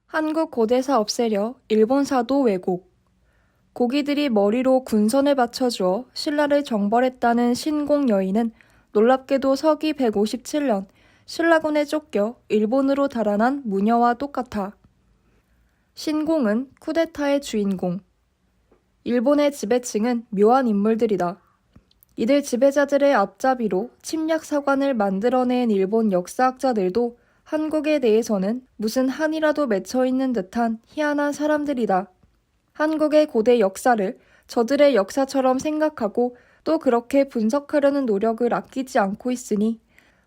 한국 고대사 없애려 일본사도 왜곡. 고기들이 머리로 군선을 받쳐주어 신라를 정벌했다는 신공 여인은 놀랍게도 서기 157년 신라군에 쫓겨 일본으로 달아난 무녀와 똑같아. 신공은 쿠데타의 주인공. 일본의 지배층은 묘한 인물들이다. 이들 지배자들의 앞잡이로 침략 사관을 만들어낸 일본 역사학자들도 한국에 대해서는 무슨 한이라도 맺혀있는 듯한 희한한 사람들이다. 한국의 고대 역사를 저들의 역사처럼 생각하고 또 그렇게 분석하려는 노력을 아끼지 않고 있으니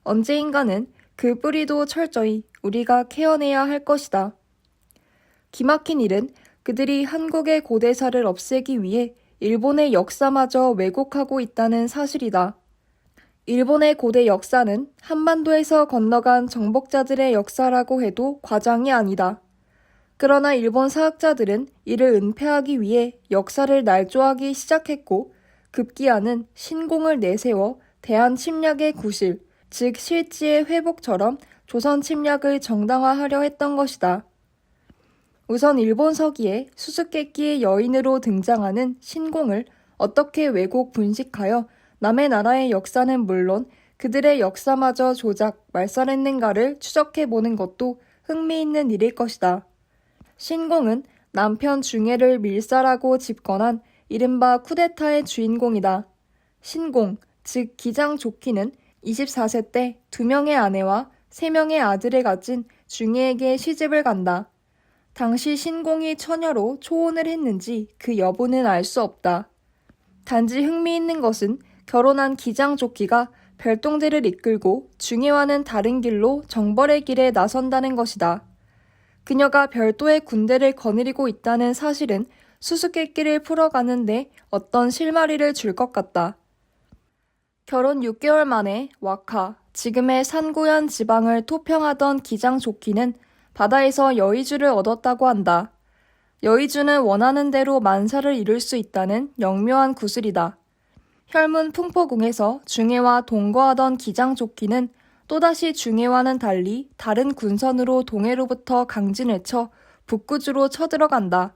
언제인가는 그 뿌리도 철저히 우리가 케어내야 할 것이다. 기막힌 일은 그들이 한국의 고대사를 없애기 위해 일본의 역사마저 왜곡하고 있다는 사실이다. 일본의 고대 역사는 한반도에서 건너간 정복자들의 역사라고 해도 과장이 아니다. 그러나 일본 사학자들은 이를 은폐하기 위해 역사를 날조하기 시작했고 급기야는 신공을 내세워 대한 침략의 구실, 즉 실지의 회복처럼 조선 침략을 정당화하려 했던 것이다. 우선 일본 서기에 수수께끼의 여인으로 등장하는 신공을 어떻게 왜곡 분식하여 남의 나라의 역사는 물론 그들의 역사마저 조작, 말살했는가를 추적해보는 것도 흥미있는 일일 것이다. 신공은 남편 중해를 밀살하고 집권한 이른바 쿠데타의 주인공이다. 신공, 즉 기장 조키는 24세 때 2명의 아내와 3명의 아들을 가진 중해에게 시집을 간다. 당시 신공이 처녀로 초혼을 했는지 그 여부는 알 수 없다. 단지 흥미있는 것은 결혼한 기장 조키가 별동대를 이끌고 중해와는 다른 길로 정벌의 길에 나선다는 것이다. 그녀가 별도의 군대를 거느리고 있다는 사실은 수수께끼를 풀어가는데 어떤 실마리를 줄 것 같다. 결혼 6개월 만에 와카, 지금의 산고현 지방을 토평하던 기장 조키는 바다에서 여의주를 얻었다고 한다. 여의주는 원하는 대로 만사를 이룰 수 있다는 영묘한 구슬이다. 혈문 풍포궁에서 중해와 동거하던 기장 조키는 또다시 중해와는 달리 다른 군선으로 동해로부터 강진을 쳐 북구주로 쳐들어간다.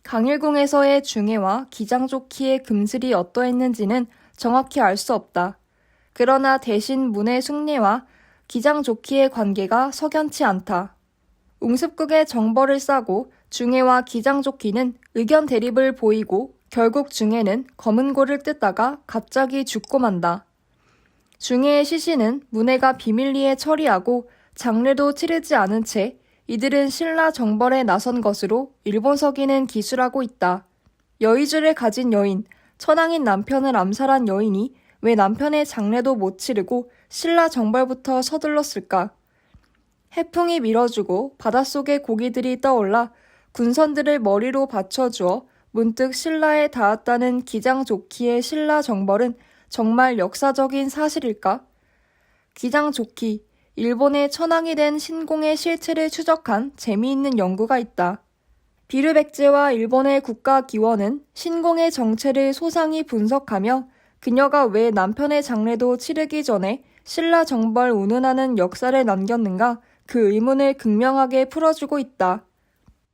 강일궁에서의 중해와 기장 조키의 금슬이 어떠했는지는 정확히 알 수 없다. 그러나 대신 문의 숭례와 기장 조키의 관계가 석연치 않다. 웅습국의 정벌을 싸고 중해와 기장 조키는 의견 대립을 보이고 결국 중해는 검은고를 뜯다가 갑자기 죽고 만다. 중해의 시신은 문해가 비밀리에 처리하고 장례도 치르지 않은 채 이들은 신라 정벌에 나선 것으로 일본 서기는 기술하고 있다. 여의주를 가진 여인, 천황인 남편을 암살한 여인이 왜 남편의 장례도 못 치르고 신라 정벌부터 서둘렀을까? 해풍이 밀어주고 바닷속의 고기들이 떠올라 군선들을 머리로 받쳐주어 문득 신라에 닿았다는 기장 조키의 신라 정벌은 정말 역사적인 사실일까? 기장 조키, 일본의 천황이 된 신공의 실체를 추적한 재미있는 연구가 있다. 비르백제와 일본의 국가기원은 신공의 정체를 소상히 분석하며 그녀가 왜 남편의 장례도 치르기 전에 신라 정벌 운운하는 역사를 남겼는가 그 의문을 극명하게 풀어주고 있다.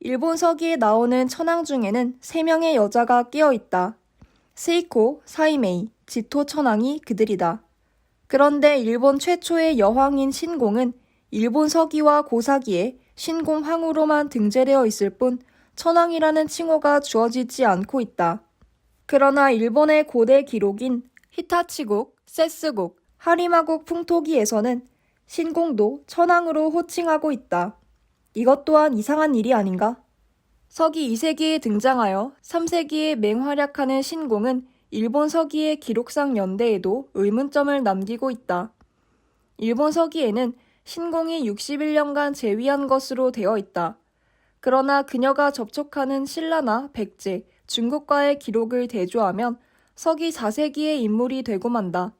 일본 서기에 나오는 천황 중에는 3명의 여자가 끼어 있다. 세이코, 사이메이, 지토 천황이 그들이다. 그런데 일본 최초의 여황인 신공은 일본 서기와 고사기에 신공 황후로만 등재되어 있을 뿐 천황이라는 칭호가 주어지지 않고 있다. 그러나 일본의 고대 기록인 히타치국, 세스국, 하리마국 풍토기에서는 신공도 천황으로 호칭하고 있다. 이것 또한 이상한 일이 아닌가? 서기 2세기에 등장하여 3세기에 맹활약하는 신공은 일본 서기의 기록상 연대에도 의문점을 남기고 있다. 일본 서기에는 신공이 61년간 재위한 것으로 되어 있다. 그러나 그녀가 접촉하는 신라나 백제, 중국과의 기록을 대조하면 서기 4세기의 인물이 되고 만다.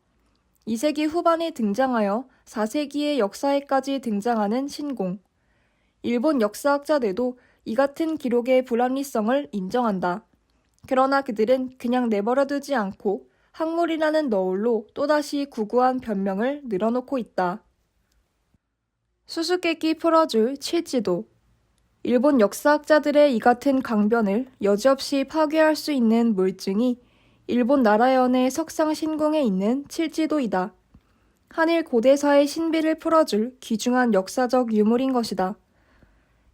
2세기 후반에 등장하여 4세기의 역사에까지 등장하는 신공. 일본 역사학자들도 이 같은 기록의 불합리성을 인정한다. 그러나 그들은 그냥 내버려두지 않고 학물이라는 너울로 또다시 구구한 변명을 늘어놓고 있다. 수수께끼 풀어줄 칠지도. 일본 역사학자들의 이 같은 강변을 여지없이 파괴할 수 있는 물증이 일본 나라연의 석상신궁에 있는 칠지도이다. 한일 고대사의 신비를 풀어줄 귀중한 역사적 유물인 것이다.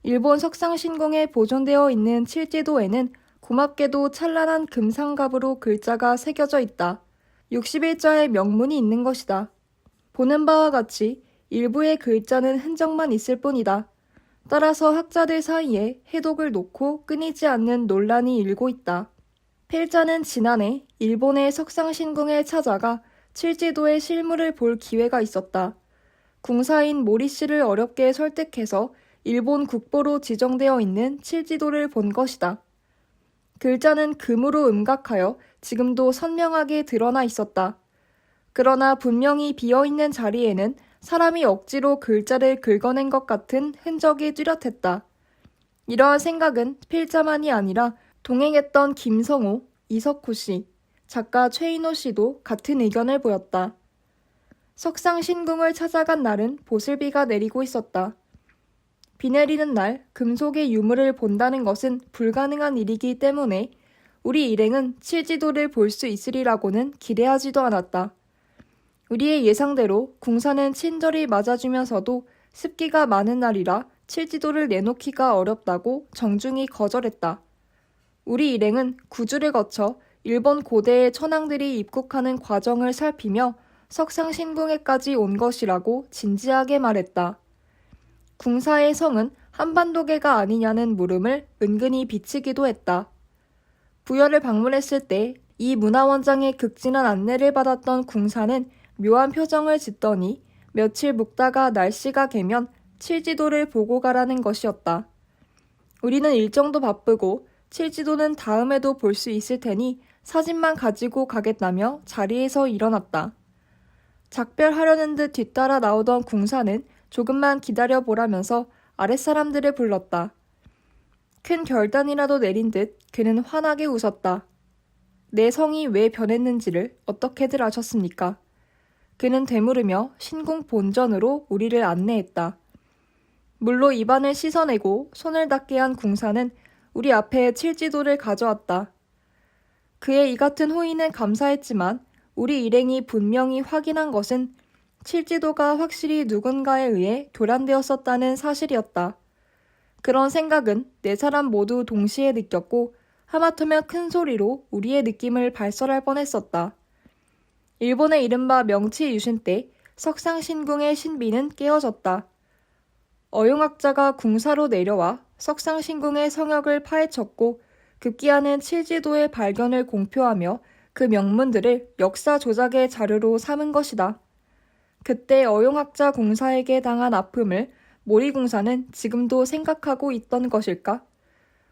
일본 석상신궁에 보존되어 있는 칠지도에는 고맙게도 찬란한 금상갑으로 글자가 새겨져 있다. 61자의 명문이 있는 것이다. 보는 바와 같이 일부의 글자는 흔적만 있을 뿐이다. 따라서 학자들 사이에 해독을 놓고 끊이지 않는 논란이 일고 있다. 필자는 지난해 일본의 석상신궁에 찾아가 칠지도의 실물을 볼 기회가 있었다. 궁사인 모리 씨를 어렵게 설득해서 일본 국보로 지정되어 있는 칠지도를 본 것이다. 글자는 금으로 음각하여 지금도 선명하게 드러나 있었다. 그러나 분명히 비어있는 자리에는 사람이 억지로 글자를 긁어낸 것 같은 흔적이 뚜렷했다. 이러한 생각은 필자만이 아니라 동행했던 김성호, 이석호 씨, 작가 최인호 씨도 같은 의견을 보였다. 석상신궁을 찾아간 날은 보슬비가 내리고 있었다. 비 내리는 날 금속의 유물을 본다는 것은 불가능한 일이기 때문에 우리 일행은 칠지도를 볼 수 있으리라고는 기대하지도 않았다. 우리의 예상대로 궁사는 친절히 맞아주면서도 습기가 많은 날이라 칠지도를 내놓기가 어렵다고 정중히 거절했다. 우리 일행은 구주를 거쳐 일본 고대의 천황들이 입국하는 과정을 살피며 석상신궁에까지 온 것이라고 진지하게 말했다. 궁사의 성은 한반도계가 아니냐는 물음을 은근히 비치기도 했다. 부여를 방문했을 때 이 문화원장의 극진한 안내를 받았던 궁사는 묘한 표정을 짓더니 며칠 묵다가 날씨가 개면 칠지도를 보고 가라는 것이었다. 우리는 일정도 바쁘고 칠지도는 다음에도 볼 수 있을 테니 사진만 가지고 가겠다며 자리에서 일어났다. 작별하려는 듯 뒤따라 나오던 궁사는 조금만 기다려보라면서 아랫사람들을 불렀다. 큰 결단이라도 내린 듯 그는 환하게 웃었다. 내 성이 왜 변했는지를 어떻게들 아셨습니까? 그는 되물으며 신궁 본전으로 우리를 안내했다. 물로 입안을 씻어내고 손을 닦게 한 궁사는 우리 앞에 칠지도를 가져왔다. 그의 이 같은 호의는 감사했지만 우리 일행이 분명히 확인한 것은 칠지도가 확실히 누군가에 의해 교란되었었다는 사실이었다. 그런 생각은 네 사람 모두 동시에 느꼈고 하마터면 큰 소리로 우리의 느낌을 발설할 뻔했었다. 일본의 이른바 명치 유신 때 석상신궁의 신비는 깨어졌다. 어용학자가 궁사로 내려와 석상신궁의 성역을 파헤쳤고 급기야는 칠지도의 발견을 공표하며 그 명문들을 역사 조작의 자료로 삼은 것이다. 그때 어용학자 궁사에게 당한 아픔을 모리 궁사는 지금도 생각하고 있던 것일까?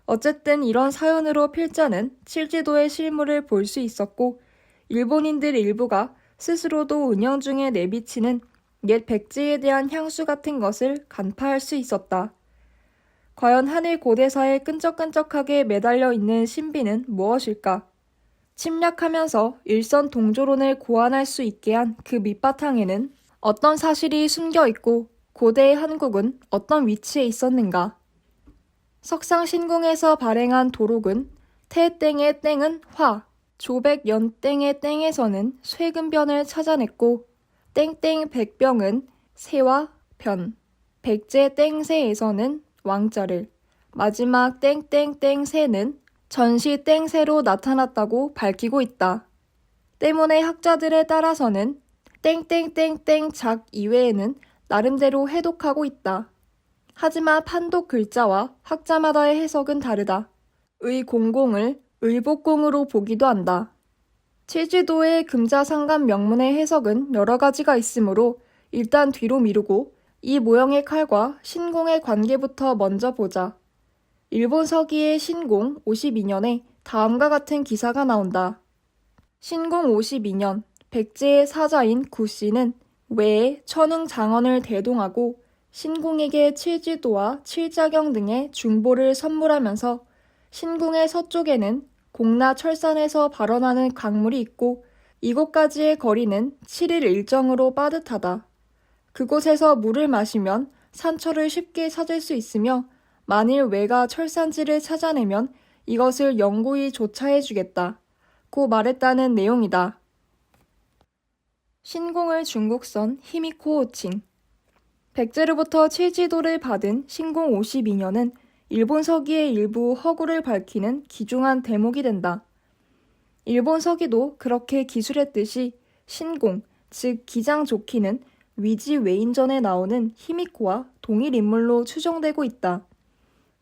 어쨌든 이런 사연으로 필자는 칠지도의 실물을 볼 수 있었고 일본인들 일부가 스스로도 은연중에 내비치는 옛 백제에 대한 향수 같은 것을 간파할 수 있었다. 과연 한일 고대사에 끈적끈적하게 매달려 있는 신비는 무엇일까? 침략하면서 일선 동조론을 고안할 수 있게 한 그 밑바탕에는 어떤 사실이 숨겨 있고 고대의 한국은 어떤 위치에 있었는가? 석상신궁에서 발행한 도록은 태땡의 땡은 화, 조백연땡의 땡에서는 쇠근변을 찾아냈고 땡땡 백병은 세와 변, 백제 땡세에서는 왕자를, 마지막 땡땡땡세는 전시 땡세로 나타났다고 밝히고 있다. 때문에 학자들에 따라서는 땡땡땡땡 작 이외에는 나름대로 해독하고 있다. 하지만 판독 글자와 학자마다의 해석은 다르다. 의공공을 의복공으로 보기도 한다. 칠지도의 금자상간 명문의 해석은 여러 가지가 있으므로 일단 뒤로 미루고 이 모형의 칼과 신공의 관계부터 먼저 보자. 일본 서기의 신공 52년에 다음과 같은 기사가 나온다. 신공 52년 백제의 사자인 구씨는 외에 천흥 장언을 대동하고 신공에게 칠지도와 칠자경 등의 중보를 선물하면서 신궁의 서쪽에는 공나 철산에서 발원하는 강물이 있고 이곳까지의 거리는 7일 일정으로 빠듯하다. 그곳에서 물을 마시면 산처를 쉽게 찾을 수 있으며 만일 왜가 철산지를 찾아내면 이것을 영구히 조차해주겠다. 고 말했다는 내용이다. 신공을 중국선 히미코 호칭. 백제로부터 칠지도를 받은 신공 52년은 일본 서기의 일부 허구를 밝히는 귀중한 대목이 된다. 일본 서기도 그렇게 기술했듯이 신공, 즉 기장조키는 위지 외인전에 나오는 히미코와 동일 인물로 추정되고 있다.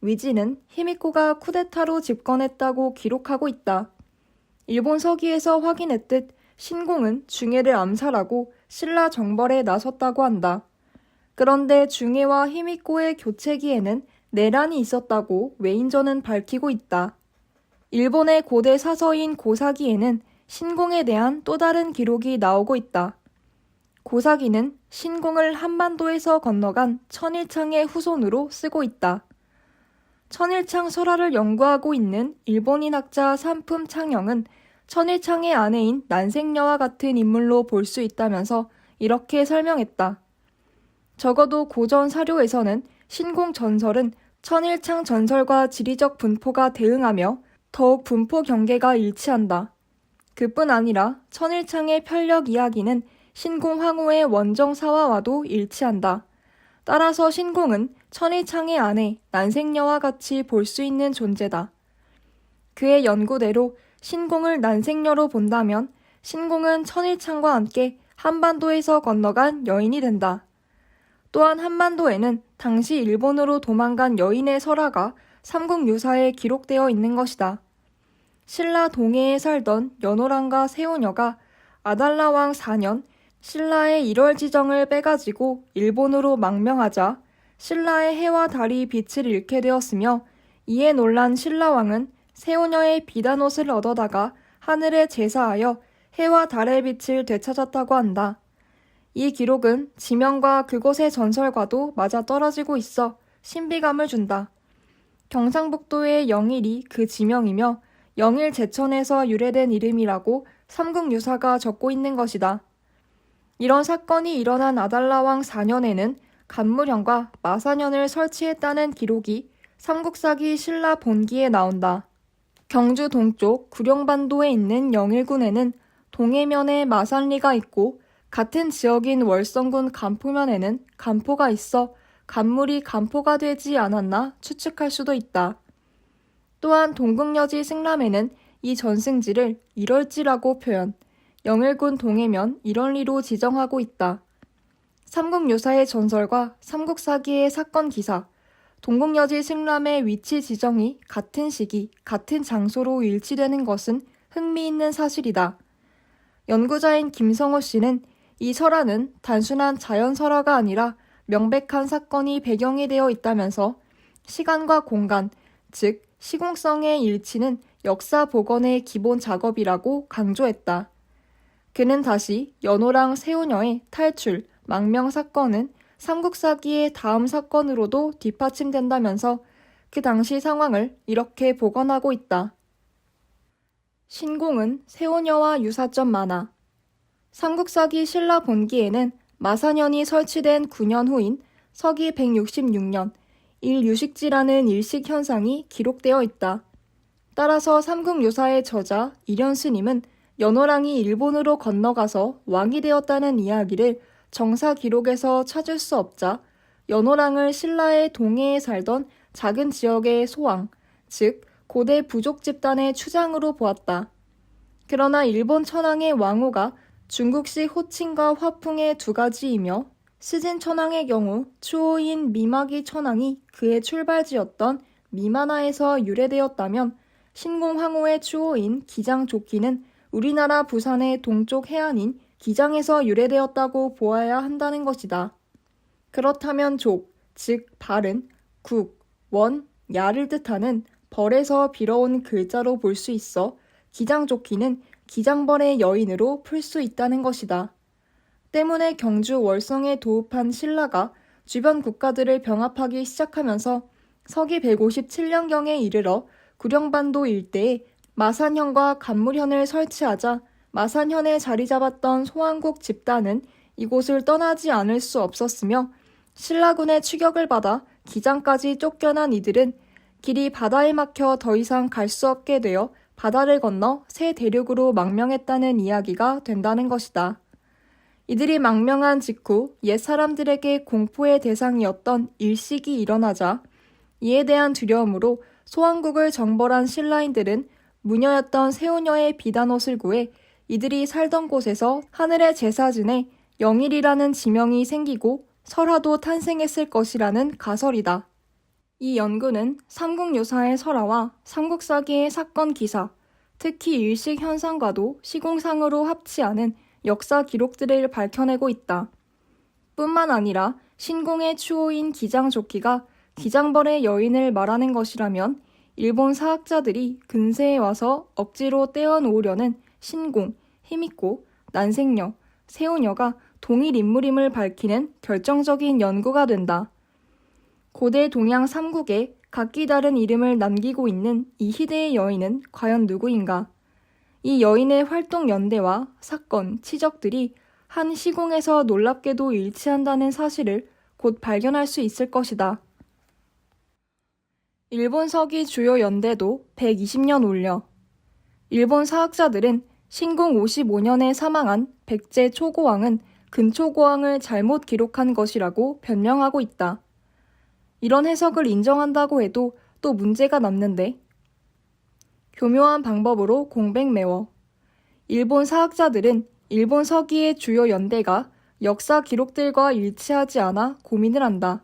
위지는 히미코가 쿠데타로 집권했다고 기록하고 있다. 일본 서기에서 확인했듯 신공은 중해를 암살하고 신라 정벌에 나섰다고 한다. 그런데 중해와 히미코의 교체기에는 내란이 있었다고 외인전은 밝히고 있다. 일본의 고대 사서인 고사기에는 신공에 대한 또 다른 기록이 나오고 있다. 고사기는 신공을 한반도에서 건너간 천일창의 후손으로 쓰고 있다. 천일창 설화를 연구하고 있는 일본인 학자 산품 창영은 천일창의 아내인 난생녀와 같은 인물로 볼 수 있다면서 이렇게 설명했다. 적어도 고전 사료에서는 신공 전설은 천일창 전설과 지리적 분포가 대응하며 더욱 분포 경계가 일치한다. 그뿐 아니라 천일창의 편력 이야기는 신공 황후의 원정 사화와도 일치한다. 따라서 신공은 천일창의 아내 난생녀와 같이 볼 수 있는 존재다. 그의 연구대로 신공을 난생녀로 본다면 신공은 천일창과 함께 한반도에서 건너간 여인이 된다. 또한 한반도에는 당시 일본으로 도망간 여인의 설화가 삼국유사에 기록되어 있는 것이다. 신라 동해에 살던 연호랑과 세오녀가 아달라왕 4년 신라의 1월 지정을 빼가지고 일본으로 망명하자 신라의 해와 달이 빛을 잃게 되었으며 이에 놀란 신라왕은 세오녀의 비단옷을 얻어다가 하늘에 제사하여 해와 달의 빛을 되찾았다고 한다. 이 기록은 지명과 그곳의 전설과도 맞아떨어지고 있어 신비감을 준다. 경상북도의 영일이 그 지명이며 영일 제천에서 유래된 이름이라고 삼국유사가 적고 있는 것이다. 이런 사건이 일어난 아달라왕 4년에는 간무령과 마사년을 설치했다는 기록이 삼국사기 신라 본기에 나온다. 경주 동쪽 구룡반도에 있는 영일군에는 동해면에 마산리가 있고 같은 지역인 월성군 간포면에는 간포가 있어 간물이 간포가 되지 않았나 추측할 수도 있다. 또한 동국여지 승람에는 이 전승지를 일월지라고 표현, 영일군 동해면 일월리로 지정하고 있다. 삼국유사의 전설과 삼국사기의 사건 기사, 동국여지 승람의 위치 지정이 같은 시기, 같은 장소로 일치되는 것은 흥미있는 사실이다. 연구자인 김성호 씨는 이 설화는 단순한 자연설화가 아니라 명백한 사건이 배경이 되어 있다면서 시간과 공간, 즉 시공성의 일치는 역사 복원의 기본 작업이라고 강조했다. 그는 다시 연호랑 세오녀의 탈출, 망명 사건은 삼국사기의 다음 사건으로도 뒷받침된다면서 그 당시 상황을 이렇게 복원하고 있다. 신공은 세오녀와 유사점 많아. 삼국사기 신라 본기에는 마사년이 설치된 9년 후인 서기 166년 일유식지라는 일식 현상이 기록되어 있다. 따라서 삼국유사의 저자 이련스님은 연호랑이 일본으로 건너가서 왕이 되었다는 이야기를 정사 기록에서 찾을 수 없자 연호랑을 신라의 동해에 살던 작은 지역의 소왕, 즉 고대 부족 집단의 추장으로 보았다. 그러나 일본 천황의 왕후가 중국식 호칭과 화풍의 두 가지이며 스진 천황의 경우 추호인 미마기 천황이 그의 출발지였던 미마나에서 유래되었다면 신공 황후의 추호인 기장조키는 우리나라 부산의 동쪽 해안인 기장에서 유래되었다고 보아야 한다는 것이다. 그렇다면 족, 즉 발은 국, 원, 야를 뜻하는 벌에서 빌어온 글자로 볼 수 있어 기장조키는 기장벌의 여인으로 풀 수 있다는 것이다. 때문에 경주 월성에 도읍한 신라가 주변 국가들을 병합하기 시작하면서 서기 157년경에 이르러 구룡반도 일대에 마산현과 간무현을 설치하자 마산현에 자리 잡았던 소왕국 집단은 이곳을 떠나지 않을 수 없었으며 신라군의 추격을 받아 기장까지 쫓겨난 이들은 길이 바다에 막혀 더 이상 갈 수 없게 되어 바다를 건너 새 대륙으로 망명했다는 이야기가 된다는 것이다. 이들이 망명한 직후 옛 사람들에게 공포의 대상이었던 일식이 일어나자 이에 대한 두려움으로 소왕국을 정벌한 신라인들은 무녀였던 세우녀의 비단옷을 구해 이들이 살던 곳에서 하늘의 제사진에 영일이라는 지명이 생기고 설화도 탄생했을 것이라는 가설이다. 이 연구는 삼국유사의 설화와 삼국사기의 사건 기사, 특히 일식 현상과도 시공상으로 합치 않은 역사 기록들을 밝혀내고 있다. 뿐만 아니라 신공의 추호인 기장조끼가 기장벌의 여인을 말하는 것이라면 일본 사학자들이 근세에 와서 억지로 떼어놓으려는 신공, 힘있고 난생녀, 세우녀가 동일 인물임을 밝히는 결정적인 연구가 된다. 고대 동양 삼국에 각기 다른 이름을 남기고 있는 이 희대의 여인은 과연 누구인가? 이 여인의 활동 연대와 사건, 치적들이 한 시공에서 놀랍게도 일치한다는 사실을 곧 발견할 수 있을 것이다. 일본 서기 주요 연대도 120년 올려. 일본 사학자들은 신공 55년에 사망한 백제 초고왕은 근초고왕을 잘못 기록한 것이라고 변명하고 있다. 이런 해석을 인정한다고 해도 또 문제가 남는데 교묘한 방법으로 공백매워. 일본 사학자들은 일본 서기의 주요 연대가 역사 기록들과 일치하지 않아 고민을 한다.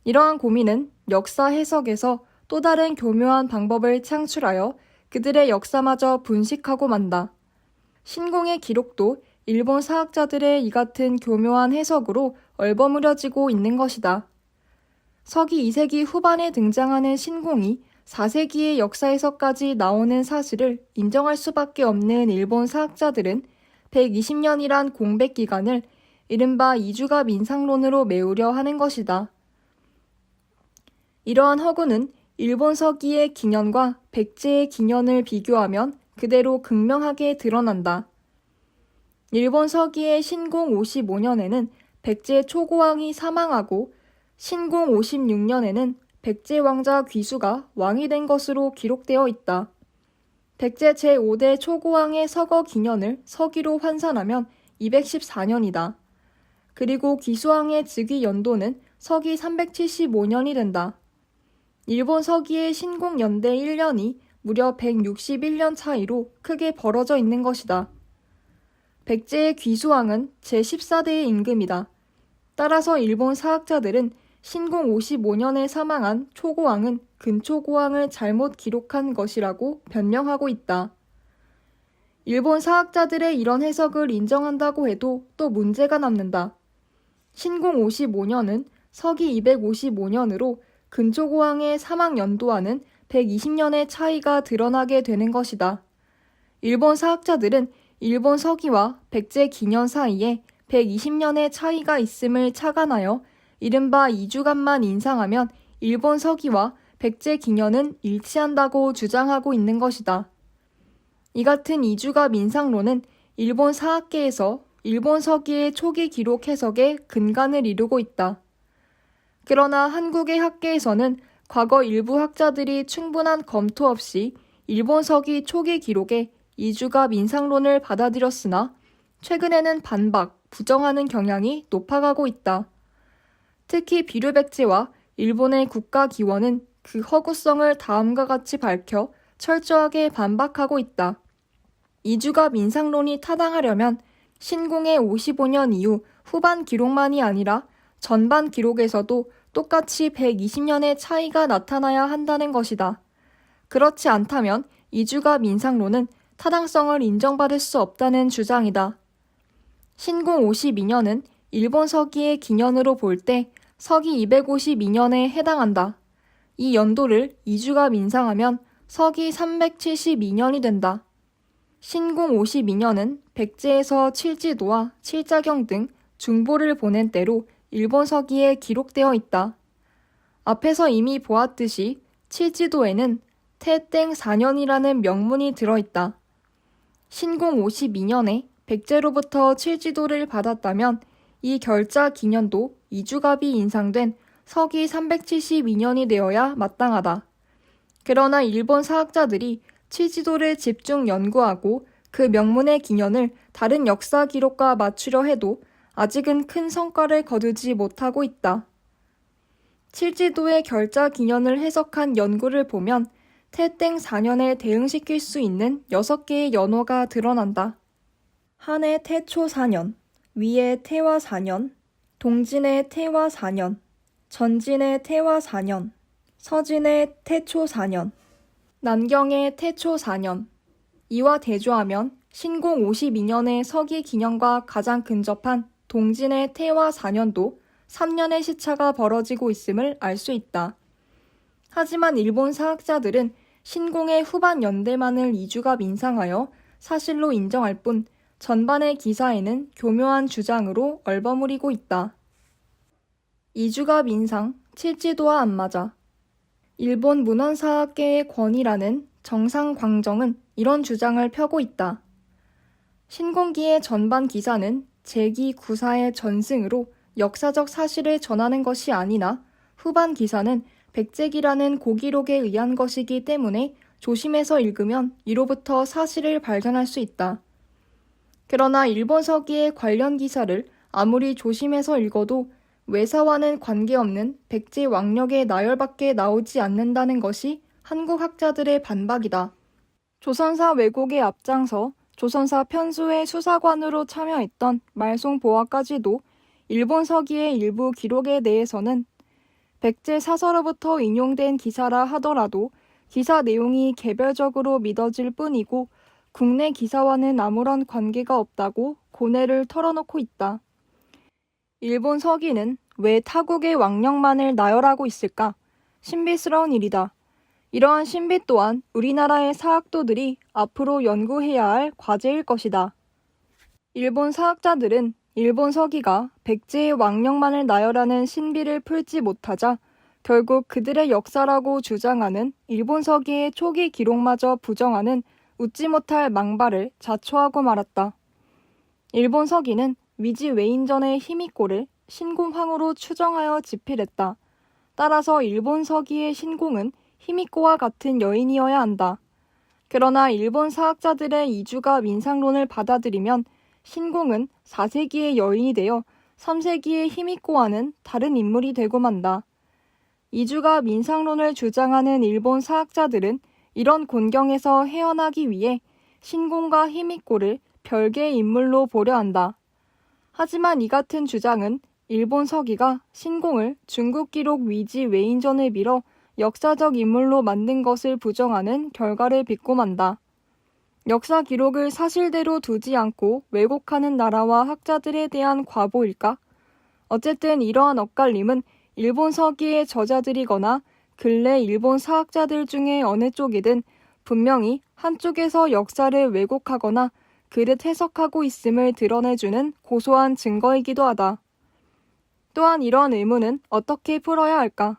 이러한 고민은 역사 해석에서 또 다른 교묘한 방법을 창출하여 그들의 역사마저 분식하고 만다. 신공의 기록도 일본 사학자들의 이 같은 교묘한 해석으로 얼버무려지고 있는 것이다. 서기 2세기 후반에 등장하는 신공이 4세기의 역사에서까지 나오는 사실을 인정할 수밖에 없는 일본 사학자들은 120년이란 공백 기간을 이른바 이주가 민상론으로 메우려 하는 것이다. 이러한 허구는 일본 서기의 기년과 백제의 기년을 비교하면 그대로 극명하게 드러난다. 일본 서기의 신공 55년에는 백제 초고왕이 사망하고 신공 56년에는 백제 왕자 귀수가 왕이 된 것으로 기록되어 있다. 백제 제5대 초고왕의 서거 기년을 서기로 환산하면 214년이다. 그리고 귀수왕의 즉위 연도는 서기 375년이 된다. 일본 서기의 신공 연대 1년이 무려 161년 차이로 크게 벌어져 있는 것이다. 백제의 귀수왕은 제14대의 임금이다. 따라서 일본 사학자들은 신공 55년에 사망한 초고왕은 근초고왕을 잘못 기록한 것이라고 변명하고 있다. 일본 사학자들의 이런 해석을 인정한다고 해도 또 문제가 남는다. 신공 55년은 서기 255년으로 근초고왕의 사망 연도와는 120년의 차이가 드러나게 되는 것이다. 일본 사학자들은 일본 서기와 백제 기년 사이에 120년의 차이가 있음을 착안하여 이른바 이주간만 인상하면 일본 서기와 백제 기년은 일치한다고 주장하고 있는 것이다. 이 같은 이주가 민상론은 일본 사학계에서 일본 서기의 초기 기록 해석에 근간을 이루고 있다. 그러나 한국의 학계에서는 과거 일부 학자들이 충분한 검토 없이 일본 서기 초기 기록에 이주가 민상론을 받아들였으나 최근에는 반박, 부정하는 경향이 높아가고 있다. 특히 비류백제와 일본의 국가기원은 그 허구성을 다음과 같이 밝혀 철저하게 반박하고 있다. 이주가 민상론이 타당하려면 신공의 55년 이후 후반 기록만이 아니라 전반 기록에서도 똑같이 120년의 차이가 나타나야 한다는 것이다. 그렇지 않다면 이주가 민상론은 타당성을 인정받을 수 없다는 주장이다. 신공 52년은 일본 서기의 기년으로 볼 때 서기 252년에 해당한다. 이 연도를 이주가 민상하면 서기 372년이 된다. 신공 52년은 백제에서 칠지도와 칠자경 등 중보를 보낸 때로 일본 서기에 기록되어 있다. 앞에서 이미 보았듯이 칠지도에는 태땡 4년이라는 명문이 들어있다. 신공 52년에 백제로부터 칠지도를 받았다면 이 결자 기년도 이주갑이 인상된 서기 372년이 되어야 마땅하다. 그러나 일본 사학자들이 치지도를 집중 연구하고 그 명문의 기년을 다른 역사 기록과 맞추려 해도 아직은 큰 성과를 거두지 못하고 있다. 칠지도의 결자 기년을 해석한 연구를 보면 태땡 4년에 대응시킬 수 있는 6개의 연호가 드러난다. 한해 태초 4년, 위의 태화 4년, 동진의 태화 4년, 전진의 태화 4년, 서진의 태초 4년, 난경의 태초 4년. 이와 대조하면 신공 52년의 서기 기년과 가장 근접한 동진의 태화 4년도 3년의 시차가 벌어지고 있음을 알 수 있다. 하지만 일본 사학자들은 신공의 후반 연대만을 이주가 민상하여 사실로 인정할 뿐 전반의 기사에는 교묘한 주장으로 얼버무리고 있다. 이주가 민상, 칠지도와 안 맞아. 일본 문헌사학계의 권위라는 정상광정은 이런 주장을 펴고 있다. 신공기의 전반 기사는 제기 구사의 전승으로 역사적 사실을 전하는 것이 아니나 후반 기사는 백제기라는 고기록에 의한 것이기 때문에 조심해서 읽으면 이로부터 사실을 발견할 수 있다. 그러나 일본 서기의 관련 기사를 아무리 조심해서 읽어도 외사와는 관계없는 백제 왕력의 나열밖에 나오지 않는다는 것이 한국 학자들의 반박이다. 조선사 왜곡에 앞장서 조선사 편수의 수사관으로 참여했던 말송보아까지도 일본 서기의 일부 기록에 대해서는 백제 사서로부터 인용된 기사라 하더라도 기사 내용이 개별적으로 믿어질 뿐이고 국내 기사와는 아무런 관계가 없다고 고뇌를 털어놓고 있다. 일본 서기는 왜 타국의 왕력만을 나열하고 있을까? 신비스러운 일이다. 이러한 신비 또한 우리나라의 사학도들이 앞으로 연구해야 할 과제일 것이다. 일본 사학자들은 일본 서기가 백제의 왕력만을 나열하는 신비를 풀지 못하자 결국 그들의 역사라고 주장하는 일본 서기의 초기 기록마저 부정하는 웃지 못할 망발을 자초하고 말았다. 일본 서기는 위지 외인전의 히미코를 신공황으로 추정하여 집필했다. 따라서 일본 서기의 신공은 히미코와 같은 여인이어야 한다. 그러나 일본 사학자들의 이주가 민상론을 받아들이면 신공은 4세기의 여인이 되어 3세기의 히미코와는 다른 인물이 되고 만다. 이주가 민상론을 주장하는 일본 사학자들은 이런 곤경에서 헤어나기 위해 신공과 히미코를 별개의 인물로 보려 한다. 하지만 이 같은 주장은 일본 서기가 신공을 중국 기록 위지 외인전을 빌어 역사적 인물로 만든 것을 부정하는 결과를 빚고 만다. 역사 기록을 사실대로 두지 않고 왜곡하는 나라와 학자들에 대한 과보일까? 어쨌든 이러한 엇갈림은 일본 서기의 저자들이거나 근래 일본 사학자들 중에 어느 쪽이든 분명히 한쪽에서 역사를 왜곡하거나 그릇 해석하고 있음을 드러내주는 고소한 증거이기도 하다. 또한 이러한 의문은 어떻게 풀어야 할까?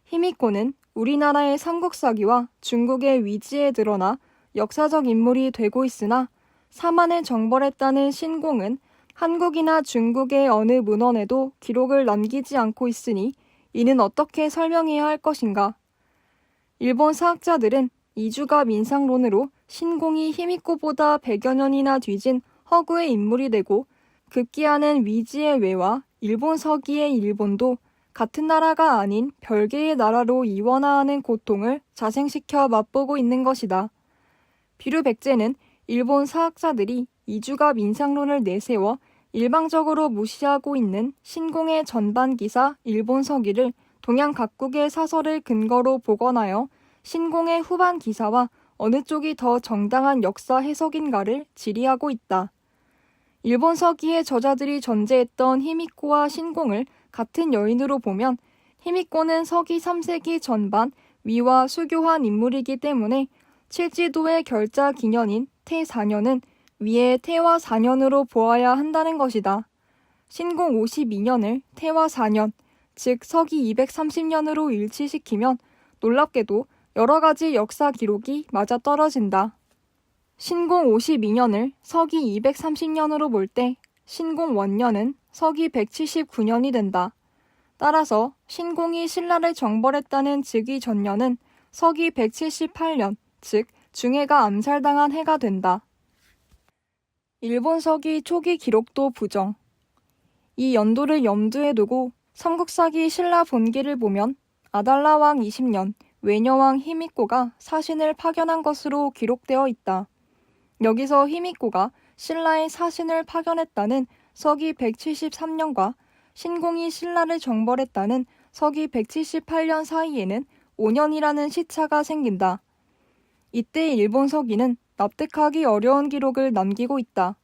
히미코는 우리나라의 삼국사기와 중국의 위지에 드러나 역사적 인물이 되고 있으나 사만을 정벌했다는 신공은 한국이나 중국의 어느 문헌에도 기록을 남기지 않고 있으니 이는 어떻게 설명해야 할 것인가? 일본 사학자들은 이주가 민상론으로 신공이 히미코보다 100여 년이나 뒤진 허구의 인물이 되고 급기야는 위지의 외와 일본 서기의 일본도 같은 나라가 아닌 별개의 나라로 이원화하는 고통을 자생시켜 맛보고 있는 것이다. 비루 백제는 일본 사학자들이 이주가 민상론을 내세워 일방적으로 무시하고 있는 신공의 전반 기사 일본 서기를 동양 각국의 사설을 근거로 복원하여 신공의 후반 기사와 어느 쪽이 더 정당한 역사 해석인가를 질의하고 있다. 일본 서기의 저자들이 전제했던 히미코와 신공을 같은 여인으로 보면 히미코는 서기 3세기 전반 위와 수교한 인물이기 때문에 칠지도의 결자 기년인 태 4년은 위의 태화 4년으로 보아야 한다는 것이다. 신공 52년을 태화 4년, 즉 서기 230년으로 일치시키면 놀랍게도 여러 가지 역사 기록이 맞아떨어진다. 신공 52년을 서기 230년으로 볼 때 신공 원년은 서기 179년이 된다. 따라서 신공이 신라를 정벌했다는 즉위 전년은 서기 178년, 즉 중해가 암살당한 해가 된다. 일본 서기 초기 기록도 부정. 이 연도를 염두에 두고 삼국사기 신라 본기를 보면 아달라 왕 20년 외녀왕 히미코가 사신을 파견한 것으로 기록되어 있다. 여기서 히미코가 신라의 사신을 파견했다는 서기 173년과 신공이 신라를 정벌했다는 서기 178년 사이에는 5년이라는 시차가 생긴다. 이때 일본 서기는 납득하기 어려운 기록을 남기고 있다.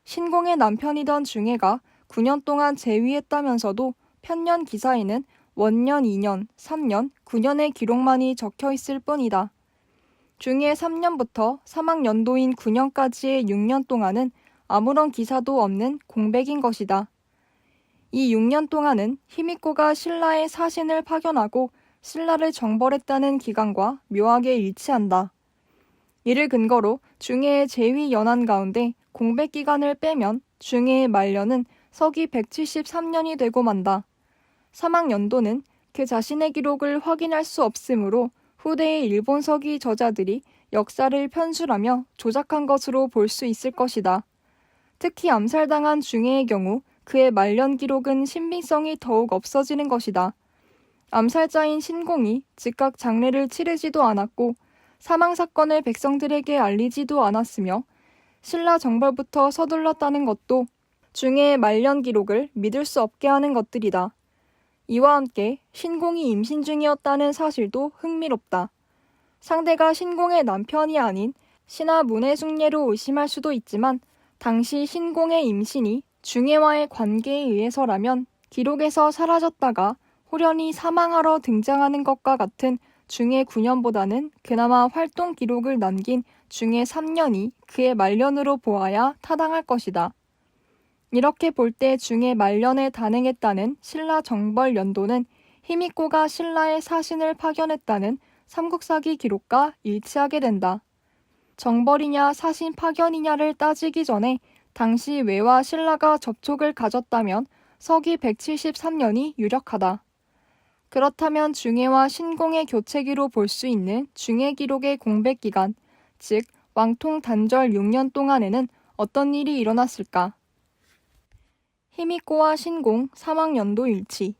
신공의 남편이던 중해가 9년 동안 재위했다면서도 편년 기사에는 원년 2년, 3년, 9년의 기록만이 적혀 있을 뿐이다. 중해 3년부터 사망연도인 9년까지의 6년 동안은 아무런 기사도 없는 공백인 것이다. 이 6년 동안은 히미코가 신라의 사신을 파견하고 신라를 정벌했다는 기간과 묘하게 일치한다. 이를 근거로 중해의 재위 연한 가운데 공백 기간을 빼면 중해의 말년은 서기 173년이 되고 만다. 사망 연도는 그 자신의 기록을 확인할 수 없으므로 후대의 일본 서기 저자들이 역사를 편술하며 조작한 것으로 볼 수 있을 것이다. 특히 암살당한 중해의 경우 그의 말년 기록은 신빙성이 더욱 없어지는 것이다. 암살자인 신공이 즉각 장례를 치르지도 않았고 사망 사건을 백성들에게 알리지도 않았으며 신라 정벌부터 서둘렀다는 것도 중해의 말년 기록을 믿을 수 없게 하는 것들이다. 이와 함께 신공이 임신 중이었다는 사실도 흥미롭다. 상대가 신공의 남편이 아닌 신하 문해숙례로 의심할 수도 있지만 당시 신공의 임신이 중해와의 관계에 의해서라면 기록에서 사라졌다가 호련히 사망하러 등장하는 것과 같은 중해 9년보다는 그나마 활동 기록을 남긴 중해 3년이 그의 말년으로 보아야 타당할 것이다. 이렇게 볼 때 중해 말년에 단행했다는 신라 정벌 연도는 히미코가 신라의 사신을 파견했다는 삼국사기 기록과 일치하게 된다. 정벌이냐 사신 파견이냐를 따지기 전에 당시 외와 신라가 접촉을 가졌다면 서기 173년이 유력하다. 그렇다면 중해와 신공의 교체기로 볼 수 있는 중해 기록의 공백 기간, 즉 왕통 단절 6년 동안에는 어떤 일이 일어났을까? 히미코와 신공 사망 연도 일치.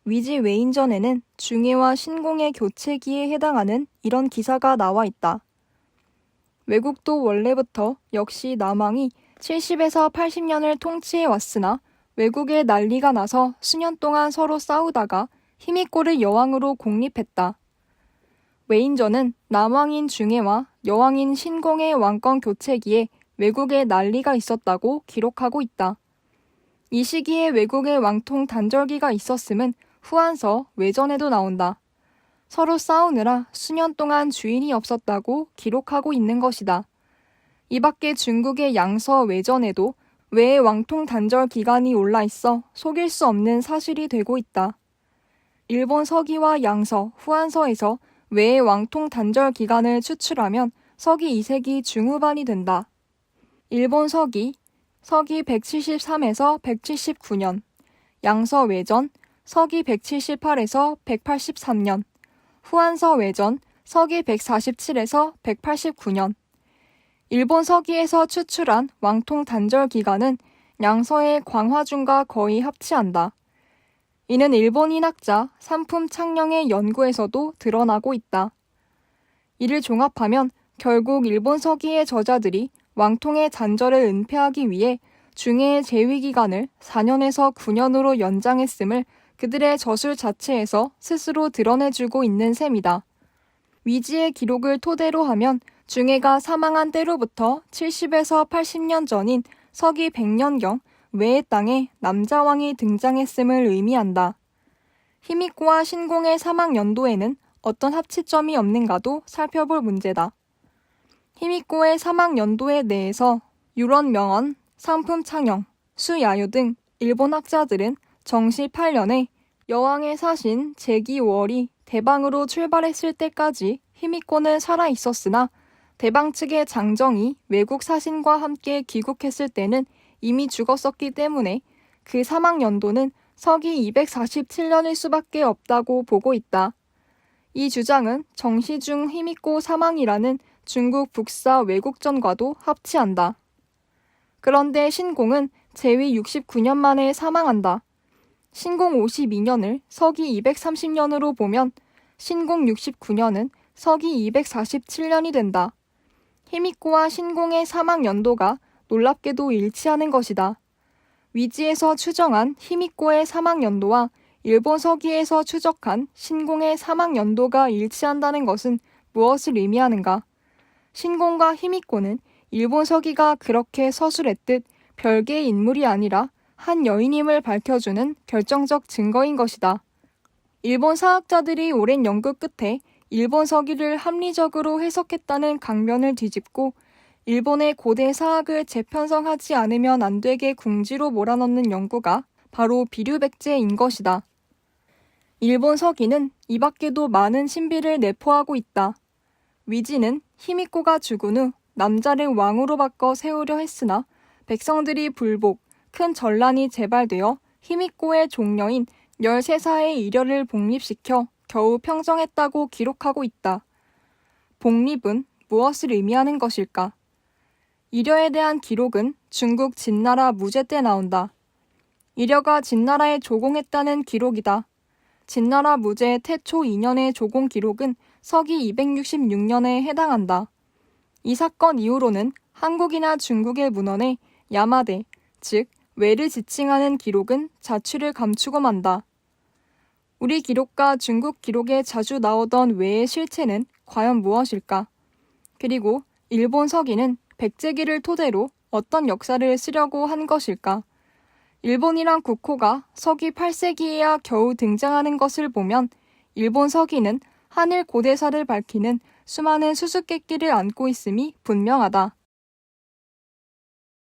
위지 외인전에는 중해와 신공의 교체기에 해당하는 이런 기사가 나와 있다. 외국도 원래부터 역시 남왕이 70에서 80년을 통치해 왔으나 외국에 난리가 나서 수년 동안 서로 싸우다가 히미코를 여왕으로 공립했다. 외인전은 남왕인 중해와 여왕인 신공의 왕권 교체기에 외국에 난리가 있었다고 기록하고 있다. 이 시기에 외국의 왕통 단절기가 있었음은 후한서 외전에도 나온다. 서로 싸우느라 수년 동안 주인이 없었다고 기록하고 있는 것이다. 이 밖에 중국의 양서 외전에도 외의 왕통 단절 기간이 올라 있어 속일 수 없는 사실이 되고 있다. 일본 서기와 양서, 후한서에서 외의 왕통 단절 기간을 추출하면 서기 2세기 중후반이 된다. 일본 서기 173에서 179년, 양서 외전, 서기 178에서 183년, 후한서 외전, 서기 147에서 189년. 일본 서기에서 추출한 왕통 단절 기간은 양서의 광화준과 거의 합치한다. 이는 일본인 학자 삼품 창녕의 연구에서도 드러나고 있다. 이를 종합하면 결국 일본 서기의 저자들이 왕통의 잔절을 은폐하기 위해 중해의 재위 기간을 4년에서 9년으로 연장했음을 그들의 저술 자체에서 스스로 드러내주고 있는 셈이다. 위지의 기록을 토대로 하면 중해가 사망한 때로부터 70에서 80년 전인 서기 100년경 외의 땅에 남자왕이 등장했음을 의미한다. 히미코와 신공의 사망 연도에는 어떤 합치점이 없는가도 살펴볼 문제다. 히미코의 사망 연도에 대해서 유런 명언, 상품 창영, 수야유 등 일본 학자들은 정시 8년에 여왕의 사신 제기 5월이 대방으로 출발했을 때까지 히미코는 살아 있었으나 대방 측의 장정이 외국 사신과 함께 귀국했을 때는 이미 죽었었기 때문에 그 사망 연도는 서기 247년일 수밖에 없다고 보고 있다. 이 주장은 정시중 히미꼬 사망이라는 중국 북사 왜곡전과도 합치한다. 그런데 신공은 제위 69년 만에 사망한다. 신공 52년을 서기 230년으로 보면 신공 69년은 서기 247년이 된다. 히미코와 신공의 사망 연도가 놀랍게도 일치하는 것이다. 위지에서 추정한 히미코의 사망 연도와 일본 서기에서 추적한 신공의 사망 연도가 일치한다는 것은 무엇을 의미하는가? 신공과 히미코는 일본 서기가 그렇게 서술했듯 별개의 인물이 아니라 한 여인임을 밝혀주는 결정적 증거인 것이다. 일본 사학자들이 오랜 연구 끝에 일본 서기를 합리적으로 해석했다는 강변을 뒤집고 일본의 고대 사학을 재편성하지 않으면 안 되게 궁지로 몰아넣는 연구가 바로 비류백제인 것이다. 일본 서기는 이 밖에도 많은 신비를 내포하고 있다. 위지는 히미코가 죽은 후 남자를 왕으로 바꿔 세우려 했으나 백성들이 불복, 큰 전란이 재발되어 히미코의 종려인 13사의 이려를 복립시켜 겨우 평정했다고 기록하고 있다. 복립은 무엇을 의미하는 것일까? 이려에 대한 기록은 중국 진나라 무제 때 나온다. 이려가 진나라에 조공했다는 기록이다. 진나라 무제 태초 2년의 조공 기록은 서기 266년에 해당한다. 이 사건 이후로는 한국이나 중국의 문헌에 야마대, 즉 외를 지칭하는 기록은 자취를 감추고 만다. 우리 기록과 중국 기록에 자주 나오던 외의 실체는 과연 무엇일까? 그리고 일본 서기는 백제기를 토대로 어떤 역사를 쓰려고 한 것일까? 일본이란 국호가 서기 8세기에야 겨우 등장하는 것을 보면 일본 서기는 하늘 고대사를 밝히는 수많은 수수께끼를 안고 있음이 분명하다.